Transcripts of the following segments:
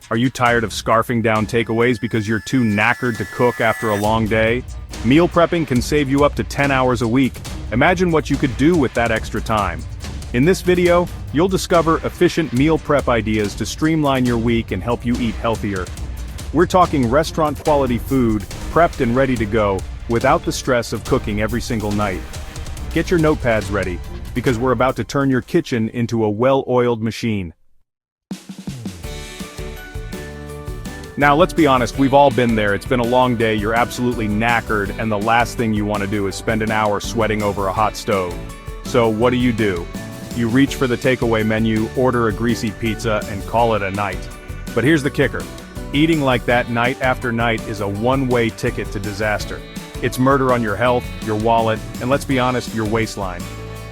Are you tired of scarfing down takeaways because you're too knackered to cook after a long day? Meal prepping can save you up to 10 hours a week. Imagine what you could do with that extra time. In this video, you'll discover efficient meal prep ideas to streamline your week and help you eat healthier. We're talking restaurant-quality food, prepped and ready to go, without the stress of cooking every single night. Get your notepads ready, because we're about to turn your kitchen into a well-oiled machine. Now let's be honest, we've all been there. It's been a long day, you're absolutely knackered, and the last thing you want to do is spend an hour sweating over a hot stove. So what do? You reach for the takeaway menu, order a greasy pizza, and call it a night. But here's the kicker. Eating like that night after night is a one-way ticket to disaster. It's murder on your health, your wallet, and let's be honest, your waistline.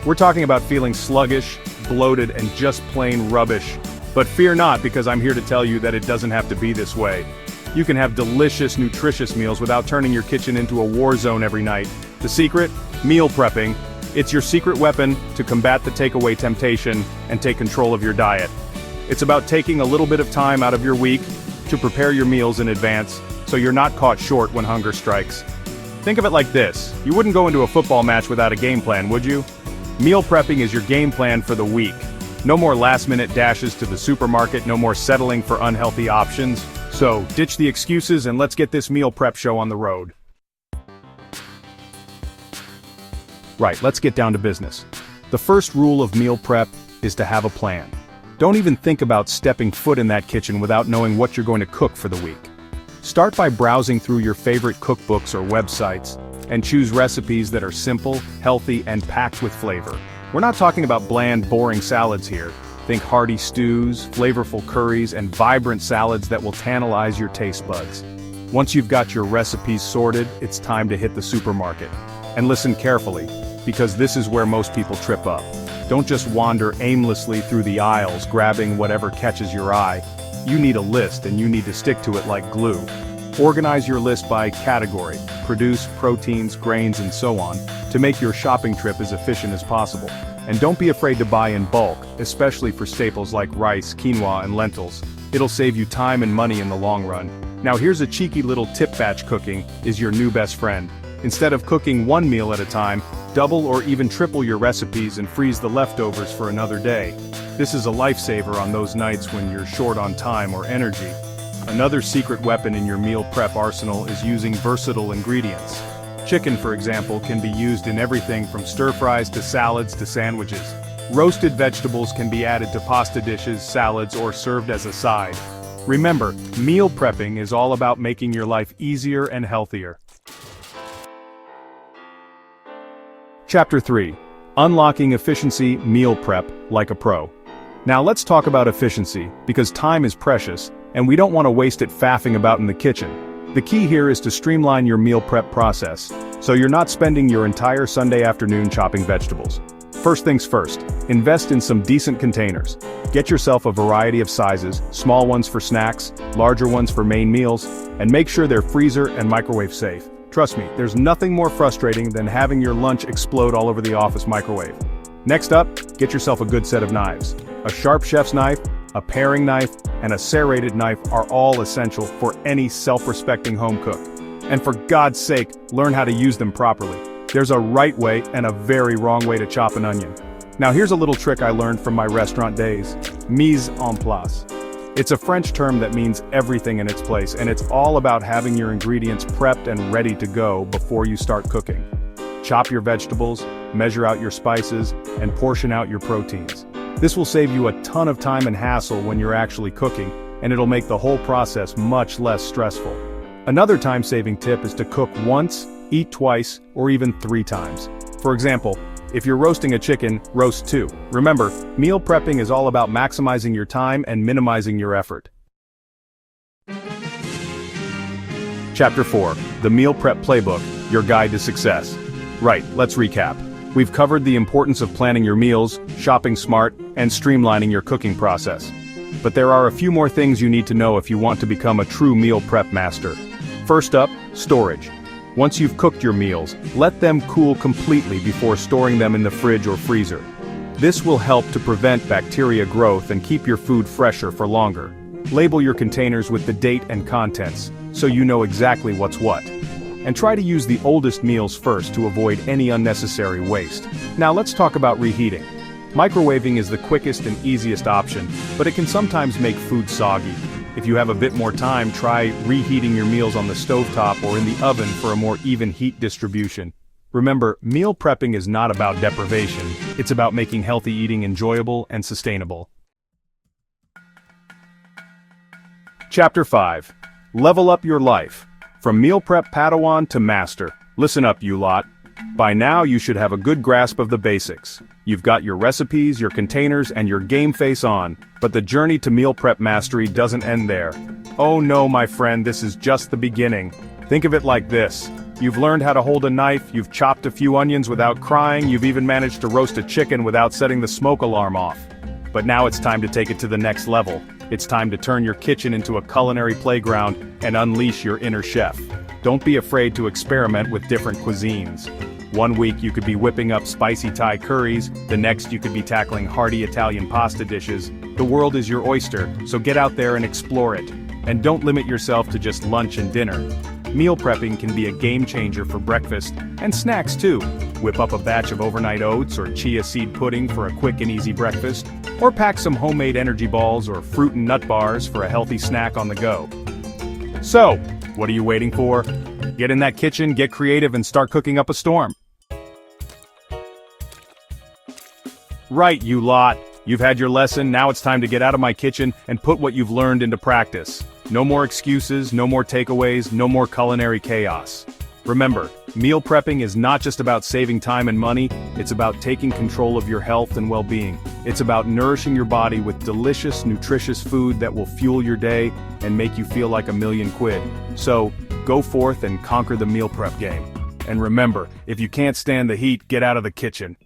We're talking about feeling sluggish, bloated, and just plain rubbish. But fear not, because I'm here to tell you that it doesn't have to be this way. You can have delicious, nutritious meals without turning your kitchen into a war zone every night. The secret? Meal prepping. It's your secret weapon to combat the takeaway temptation and take control of your diet. It's about taking a little bit of time out of your week to prepare your meals in advance, so you're not caught short when hunger strikes. Think of it like this. You wouldn't go into a football match without a game plan, would you? Meal prepping is your game plan for the week. No more last-minute dashes to the supermarket, no more settling for unhealthy options. So, ditch the excuses and let's get this meal prep show on the road. Right, let's get down to business. The first rule of meal prep is to have a plan. Don't even think about stepping foot in that kitchen without knowing what you're going to cook for the week. Start by browsing through your favorite cookbooks or websites, and choose recipes that are simple, healthy, and packed with flavor. We're not talking about bland, boring salads here. Think hearty stews, flavorful curries, and vibrant salads that will tantalize your taste buds. Once you've got your recipes sorted, it's time to hit the supermarket. And listen carefully, because this is where most people trip up. Don't just wander aimlessly through the aisles, grabbing whatever catches your eye. You need a list, and you need to stick to it like glue. Organize your list by category: produce, proteins, grains, and so on, to make your shopping trip as efficient as possible. And don't be afraid to buy in bulk, especially for staples like rice, quinoa, and lentils. It'll save you time and money in the long run. Now here's a cheeky little tip: batch cooking is your new best friend. Instead of cooking one meal at a time, double or even triple your recipes and freeze the leftovers for another day. This is a lifesaver on those nights when you're short on time or energy. Another secret weapon in your meal prep arsenal is using versatile ingredients. Chicken, for example, can be used in everything from stir-fries to salads to sandwiches. Roasted vegetables can be added to pasta dishes, salads, or served as a side. Remember, meal prepping is all about making your life easier and healthier. Chapter 3. Unlocking Efficiency Meal Prep Like a Pro. Now let's talk about efficiency, because time is precious, and we don't want to waste it faffing about in the kitchen. The key here is to streamline your meal prep process, so you're not spending your entire Sunday afternoon chopping vegetables. First things first, invest in some decent containers. Get yourself a variety of sizes, small ones for snacks, larger ones for main meals, and make sure they're freezer and microwave safe. Trust me, there's nothing more frustrating than having your lunch explode all over the office microwave. Next up, get yourself a good set of knives. A sharp chef's knife, a paring knife, and a serrated knife are all essential for any self-respecting home cook. And for God's sake, learn how to use them properly. There's a right way and a very wrong way to chop an onion. Now here's a little trick I learned from my restaurant days: mise en place. It's a French term that means everything in its place, and it's all about having your ingredients prepped and ready to go before you start cooking. Chop your vegetables, measure out your spices, and portion out your proteins. This will save you a ton of time and hassle when you're actually cooking, and it'll make the whole process much less stressful. Another time-saving tip is to cook once, eat twice, or even 3 times. For example, if you're roasting a chicken, roast 2. Remember, meal prepping is all about maximizing your time and minimizing your effort. Chapter 4. The Meal Prep Playbook, Your Guide to Success. Right, let's recap. We've covered the importance of planning your meals, shopping smart, and streamlining your cooking process. But there are a few more things you need to know if you want to become a true meal prep master. First up, storage. Once you've cooked your meals, let them cool completely before storing them in the fridge or freezer. This will help to prevent bacteria growth and keep your food fresher for longer. Label your containers with the date and contents, so you know exactly what's what. And try to use the oldest meals first to avoid any unnecessary waste. Now let's talk about reheating. Microwaving is the quickest and easiest option, but it can sometimes make food soggy. If you have a bit more time, try reheating your meals on the stovetop or in the oven for a more even heat distribution. Remember, meal prepping is not about deprivation, it's about making healthy eating enjoyable and sustainable. Chapter 5. Level up your life. From meal prep Padawan to master. Listen up, you lot. By now you should have a good grasp of the basics. You've got your recipes, your containers, and your game face on, but the journey to meal prep mastery doesn't end there. Oh no, my friend, this is just the beginning. Think of it like this. You've learned how to hold a knife, you've chopped a few onions without crying, you've even managed to roast a chicken without setting the smoke alarm off. But now it's time to take it to the next level. It's time to turn your kitchen into a culinary playground and unleash your inner chef. Don't be afraid to experiment with different cuisines. One week you could be whipping up spicy Thai curries, the next you could be tackling hearty Italian pasta dishes. The world is your oyster, so get out there and explore it. And don't limit yourself to just lunch and dinner. Meal prepping can be a game changer for breakfast, and snacks too. Whip up a batch of overnight oats or chia seed pudding for a quick and easy breakfast, or pack some homemade energy balls or fruit and nut bars for a healthy snack on the go. So, what are you waiting for? Get in that kitchen, get creative, and start cooking up a storm. Right, you lot. You've had your lesson, now it's time to get out of my kitchen and put what you've learned into practice. No more excuses, no more takeaways, no more culinary chaos. Remember, meal prepping is not just about saving time and money, it's about taking control of your health and well-being. It's about nourishing your body with delicious, nutritious food that will fuel your day and make you feel like $1,000,000. So, go forth and conquer the meal prep game. And remember, if you can't stand the heat, get out of the kitchen.